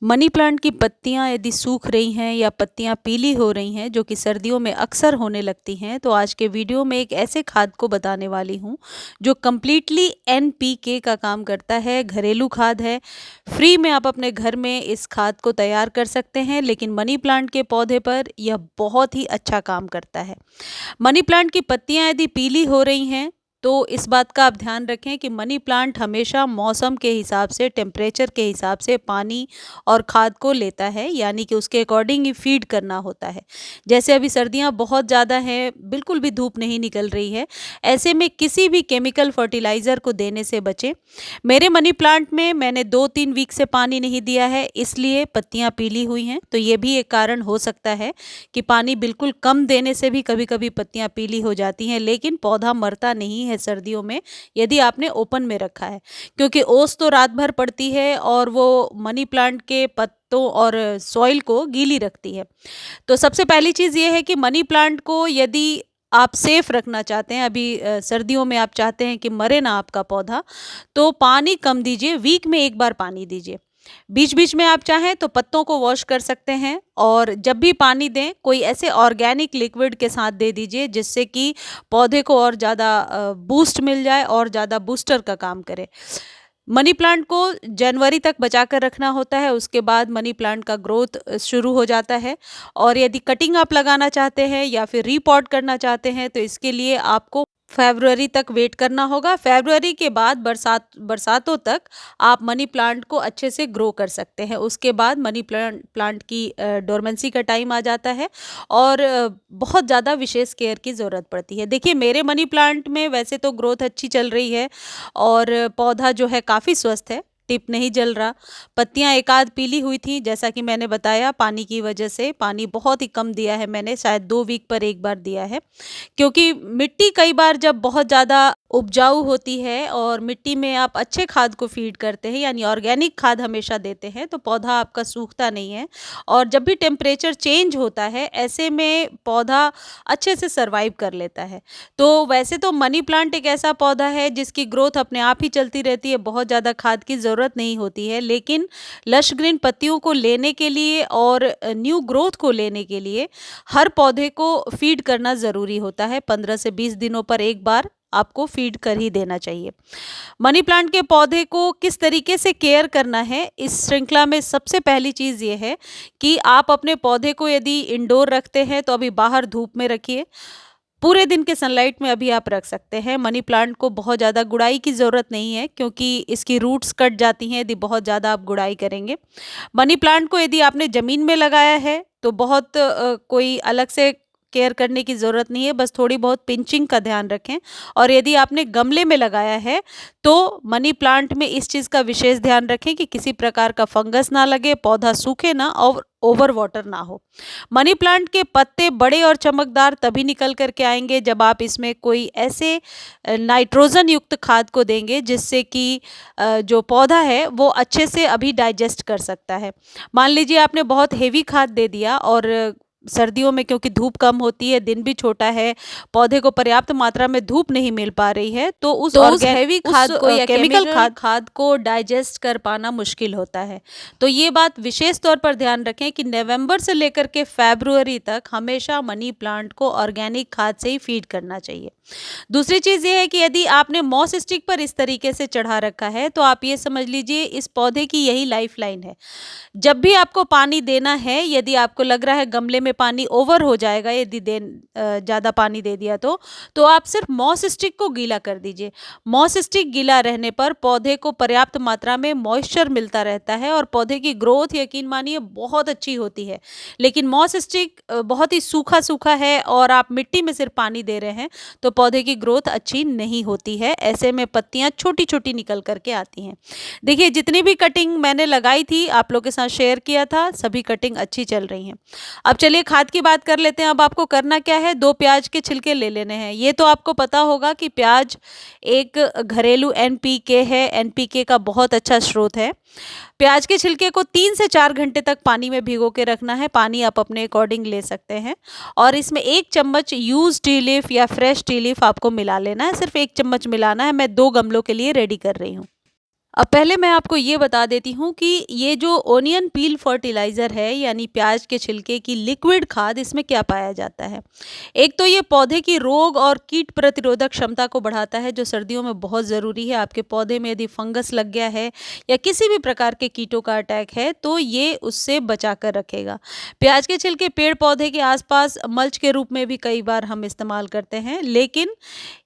Money plant की पत्तियां यदि सूख रही हैं या पत्तियां पीली हो रही हैं, जो कि सर्दियों में अक्सर होने लगती हैं, तो आज के वीडियो में एक ऐसे खाद को बताने वाली हूं जो कम्प्लीटली एनपीके का काम करता है। घरेलू खाद है। फ्री में आप अपने घर में इस खाद को तैयार कर सकते हैं, लेकिन मनी प्लांट के पौधे पर यह बहुत ही अच्छा काम करता है। मनी प्लांट की पत्तियां यदि पीली हो रही हैं, तो इस बात का आप ध्यान रखें कि मनी प्लांट हमेशा मौसम के हिसाब से, टेम्परेचर के हिसाब से पानी और खाद को लेता है, यानी कि उसके अकॉर्डिंग ही फीड करना होता है। जैसे अभी सर्दियां बहुत ज़्यादा हैं, बिल्कुल भी धूप नहीं निकल रही है, ऐसे में किसी भी केमिकल फर्टिलाइज़र को देने से बचें। मेरे मनी प्लांट में मैंने 2-3 वीक से पानी नहीं दिया है, इसलिए पत्तियां पीली हुई हैं। तो ये भी एक कारण हो सकता है कि पानी बिल्कुल कम देने से भी कभी कभी पत्तियां पीली हो जाती हैं, लेकिन पौधा मरता नहीं है सर्दियों में यदि आपने ओपन में रखा है, क्योंकि ओस तो रात भर पड़ती है और वो मनी प्लांट के पत्तों और सॉइल को गीली रखती है। तो सबसे पहली चीज़ ये है कि मनी प्लांट को यदि आप सेफ रखना चाहते हैं, अभी सर्दियों में आप चाहते हैं कि मरे ना आपका पौधा, तो पानी कम दीजिए, वीक में एक बार पानी दीजिए। बीच बीच में आप चाहें तो पत्तों को वॉश कर सकते हैं, और जब भी पानी दें कोई ऐसे ऑर्गेनिक लिक्विड के साथ दे दीजिए जिससे कि पौधे को और ज़्यादा बूस्ट मिल जाए और ज़्यादा बूस्टर का काम करे। मनी प्लांट को जनवरी तक बचा कर रखना होता है, उसके बाद मनी प्लांट का ग्रोथ शुरू हो जाता है। और यदि कटिंग आप लगाना चाहते हैं या फिर रीपॉट करना चाहते हैं, तो इसके लिए आपको फरवरी तक वेट करना होगा। फरवरी के बाद बरसातों तक आप मनी प्लांट को अच्छे से ग्रो कर सकते हैं। उसके बाद मनी प्लांट की डोरमेंसी का टाइम आ जाता है और बहुत ज़्यादा विशेष केयर की ज़रूरत पड़ती है। देखिए, मेरे मनी प्लांट में वैसे तो ग्रोथ अच्छी चल रही है और पौधा जो है काफ़ी स्वस्थ है, टिप नहीं जल रहा। पत्तियां एक आध पीली हुई थी, जैसा कि मैंने बताया, पानी की वजह से। पानी बहुत ही कम दिया है मैंने, शायद 2 वीक पर एक बार दिया है, क्योंकि मिट्टी कई बार जब बहुत ज़्यादा उपजाऊ होती है और मिट्टी में आप अच्छे खाद को फीड करते हैं, यानी ऑर्गेनिक खाद हमेशा देते हैं, तो पौधा आपका सूखता नहीं है। और जब भी टेम्परेचर चेंज होता है, ऐसे में पौधा अच्छे से सरवाइव कर लेता है। तो वैसे तो मनी प्लांट एक ऐसा पौधा है जिसकी ग्रोथ अपने आप ही चलती रहती है, बहुत ज़्यादा खाद की ज़रूरत नहीं होती है, लेकिन लश ग्रीन पत्तियों को लेने के लिए और न्यू ग्रोथ को लेने के लिए हर पौधे को फीड करना ज़रूरी होता है। 15 से 20 दिनों पर एक बार आपको फीड कर ही देना चाहिए। मनी प्लांट के पौधे को किस तरीके से केयर करना है, इस श्रृंखला में सबसे पहली चीज़ ये है कि आप अपने पौधे को यदि इंडोर रखते हैं तो अभी बाहर धूप में रखिए। पूरे दिन के सनलाइट में अभी आप रख सकते हैं। मनी प्लांट को बहुत ज़्यादा गुड़ाई की ज़रूरत नहीं है, क्योंकि इसकी रूट्स कट जाती हैं यदि बहुत ज़्यादा आप गुड़ाई करेंगे। मनी प्लांट को यदि आपने ज़मीन में लगाया है तो बहुत कोई अलग से केयर करने की ज़रूरत नहीं है, बस थोड़ी बहुत पिंचिंग का ध्यान रखें। और यदि आपने गमले में लगाया है तो मनी प्लांट में इस चीज़ का विशेष ध्यान रखें कि किसी प्रकार का फंगस ना लगे, पौधा सूखे ना और ओवर वाटर ना हो। मनी प्लांट के पत्ते बड़े और चमकदार तभी निकल कर के आएंगे जब आप इसमें कोई ऐसे नाइट्रोजन युक्त खाद को देंगे जिससे कि जो पौधा है वो अच्छे से अभी डाइजेस्ट कर सकता है। मान लीजिए आपने बहुत हेवी खाद दे दिया, और सर्दियों में क्योंकि धूप कम होती है, दिन भी छोटा है, पौधे को पर्याप्त मात्रा में धूप नहीं मिल पा रही है, तो उस हेवी खाद को या केमिकल खाद को डाइजेस्ट कर पाना मुश्किल होता है। तो ये बात विशेष तौर पर ध्यान रखें कि नवंबर से लेकर के फरवरी तक हमेशा मनी प्लांट को ऑर्गेनिक खाद से ही फीड करना चाहिए। दूसरी चीज़ ये है कि यदि आपने मॉस स्टिक पर इस तरीके से चढ़ा रखा है, तो आप ये समझ लीजिए इस पौधे की यही लाइफ लाइन है। जब भी आपको पानी देना है, यदि आपको लग रहा है गमले में पानी ओवर हो जाएगा, यदि ज़्यादा पानी दे दिया तो आप सिर्फ मॉस स्टिक को गीला कर दीजिए। मॉस स्टिक गीला रहने पर पौधे को पर्याप्त मात्रा में मॉइस्चर मिलता रहता है और पौधे की ग्रोथ, यकीन मानिए, बहुत अच्छी होती है। लेकिन मॉस स्टिक बहुत ही सूखा सूखा है और आप मिट्टी में सिर्फ पानी दे रहे हैं, तो पौधे की ग्रोथ अच्छी नहीं होती है। ऐसे में पत्तियां छोटी छोटी निकल करके आती हैं। देखिए, जितनी भी कटिंग मैंने लगाई थी, आप लोग के साथ शेयर किया था, सभी कटिंग अच्छी चल रही हैं। अब चलिए खाद की बात कर लेते हैं। अब आपको करना क्या है, 2 प्याज के छिलके ले लेने हैं। ये तो आपको पता होगा कि प्याज एक घरेलू एनपीके है, एनपीके का बहुत अच्छा स्रोत है। प्याज के छिलके को 3 से 4 घंटे तक पानी में भिगो के रखना है। पानी आप अपने अकॉर्डिंग ले सकते हैं, और इसमें 1 चम्मच यूज टी लीफ या फ्रेश टी लीफ आपको मिला लेना है। सिर्फ 1 चम्मच मिलाना है। मैं 2 गमलों के लिए रेडी कर रही हूँ। अब पहले मैं आपको ये बता देती हूँ कि ये जो ओनियन पील फर्टिलाइज़र है यानी प्याज के छिलके की लिक्विड खाद, इसमें क्या पाया जाता है। एक तो ये पौधे की रोग और कीट प्रतिरोधक क्षमता को बढ़ाता है, जो सर्दियों में बहुत ज़रूरी है। आपके पौधे में यदि फंगस लग गया है या किसी भी प्रकार के कीटों का अटैक है तो ये उससे बचा कर रखेगा। प्याज के छिलके पेड़ पौधे के आसपास मल्च के रूप में भी कई बार हम इस्तेमाल करते हैं, लेकिन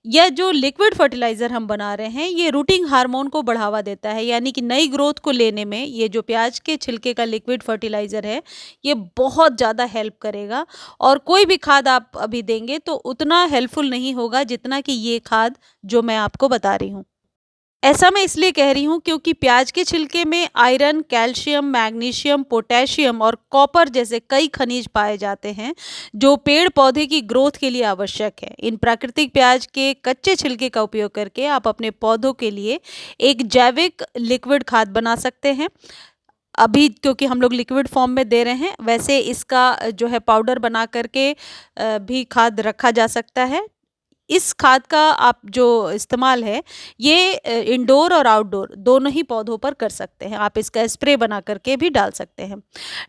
यह जो लिक्विड फर्टिलाइज़र हम बना रहे हैं ये रूटिंग हार्मोन को बढ़ावा देता है, यानी कि नई ग्रोथ को लेने में ये जो प्याज के छिलके का लिक्विड फर्टिलाइज़र है ये बहुत ज़्यादा हेल्प करेगा। और कोई भी खाद आप अभी देंगे तो उतना हेल्पफुल नहीं होगा जितना कि ये खाद जो मैं आपको बता रही हूँ। ऐसा मैं इसलिए कह रही हूँ क्योंकि प्याज के छिलके में आयरन, कैल्शियम, मैग्नीशियम, पोटेशियम और कॉपर जैसे कई खनिज पाए जाते हैं जो पेड़ पौधे की ग्रोथ के लिए आवश्यक है। इन प्राकृतिक प्याज के कच्चे छिलके का उपयोग करके आप अपने पौधों के लिए एक जैविक लिक्विड खाद बना सकते हैं। अभी क्योंकि हम लोग लिक्विड फॉर्म में दे रहे हैं, वैसे इसका जो है पाउडर बना करके भी खाद रखा जा सकता है। इस खाद का आप जो इस्तेमाल है ये इंडोर और आउटडोर दोनों ही पौधों पर कर सकते हैं। आप इसका स्प्रे बना करके भी डाल सकते हैं।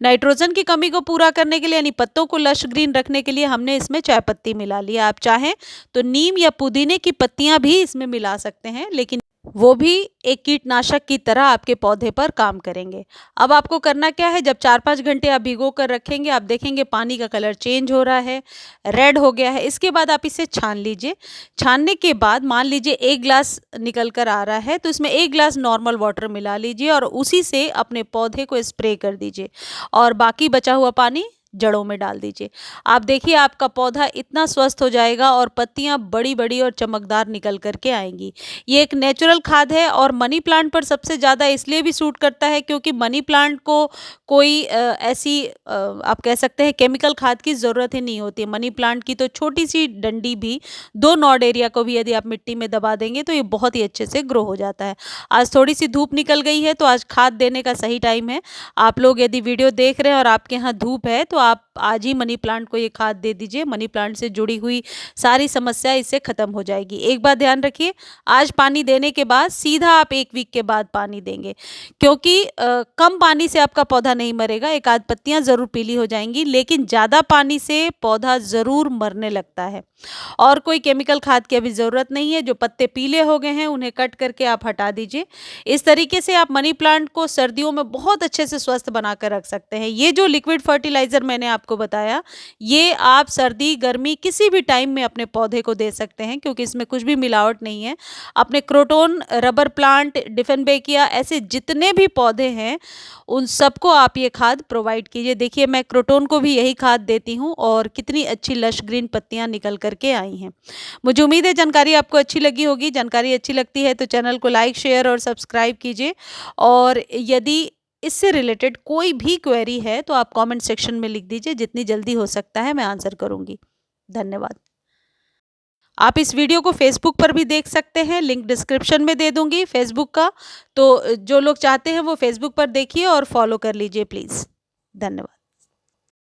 नाइट्रोजन की कमी को पूरा करने के लिए यानी पत्तों को लश ग्रीन रखने के लिए हमने इसमें चाय पत्ती मिला लिया। आप चाहें तो नीम या पुदीने की पत्तियां भी इसमें मिला सकते हैं, लेकिन वो भी एक कीटनाशक की तरह आपके पौधे पर काम करेंगे। अब आपको करना क्या है, जब 4-5 घंटे आप भिगो कर रखेंगे, आप देखेंगे पानी का कलर चेंज हो रहा है, रेड हो गया है। इसके बाद आप इसे छान लीजिए। छानने के बाद मान लीजिए 1 ग्लास निकल कर आ रहा है तो इसमें 1 ग्लास नॉर्मल वाटर मिला लीजिए और उसी से अपने पौधे को स्प्रे कर दीजिए और बाकी बचा हुआ पानी जड़ों में डाल दीजिए। आप देखिए आपका पौधा इतना स्वस्थ हो जाएगा और पत्तियां बड़ी बड़ी और चमकदार निकल करके आएंगी। ये एक नेचुरल खाद है और मनी प्लांट पर सबसे ज़्यादा इसलिए भी सूट करता है क्योंकि मनी प्लांट को कोई ऐसी आप कह सकते हैं केमिकल खाद की ज़रूरत ही नहीं होती है। मनी प्लांट की तो छोटी सी डंडी भी 2 नॉड एरिया को भी यदि आप मिट्टी में दबा देंगे तो ये बहुत ही अच्छे से ग्रो हो जाता है। आज थोड़ी सी धूप निकल गई है तो आज खाद देने का सही टाइम है। आप लोग यदि वीडियो देख रहे हैं और आपके यहाँ धूप है तो आप आज ही मनी प्लांट को ये खाद दे दीजिए। मनी प्लांट से जुड़ी हुई सारी समस्या इससे खत्म हो जाएगी। एक बात ध्यान रखिए, आज पानी देने के बाद सीधा आप 1 वीक के बाद पानी देंगे क्योंकि कम पानी से आपका पौधा नहीं मरेगा। एक आध पत्तियां जरूर पीली हो जाएंगी, लेकिन ज़्यादा पानी से पौधा ज़रूर मरने लगता है। और कोई केमिकल खाद की अभी ज़रूरत नहीं है। जो पत्ते पीले हो गए हैं उन्हें कट करके आप हटा दीजिए। इस तरीके से आप मनी प्लांट को सर्दियों में बहुत अच्छे से स्वस्थ बना कर रख सकते हैं। ये जो लिक्विड फर्टिलाइज़र मैंने आपको बताया ये आप सर्दी गर्मी किसी भी टाइम में अपने पौधे को दे सकते हैं क्योंकि इसमें कुछ भी मिलावट नहीं है। अपने क्रोटोन, रबर प्लांट, डिफेनबेकिया ऐसे जितने भी पौधे हैं उन सबको आप ये खाद प्रोवाइड कीजिए। देखिए मैं क्रोटोन को भी यही खाद देती हूँ और कितनी अच्छी लश ग्रीन पत्तियाँ निकल करके आई हैं। मुझे उम्मीद है जानकारी आपको अच्छी लगी होगी। जानकारी अच्छी लगती है तो चैनल को लाइक, शेयर और सब्सक्राइब कीजिए। और यदि इससे रिलेटेड कोई भी क्वेरी है तो आप कमेंट सेक्शन में लिख दीजिए। जितनी जल्दी हो सकता है मैं आंसर करूँगी। धन्यवाद। आप इस वीडियो को फेसबुक पर भी देख सकते हैं, लिंक डिस्क्रिप्शन में दे दूंगी फेसबुक का। तो जो लोग चाहते हैं वो फेसबुक पर देखिए और फॉलो कर लीजिए प्लीज़। धन्यवाद।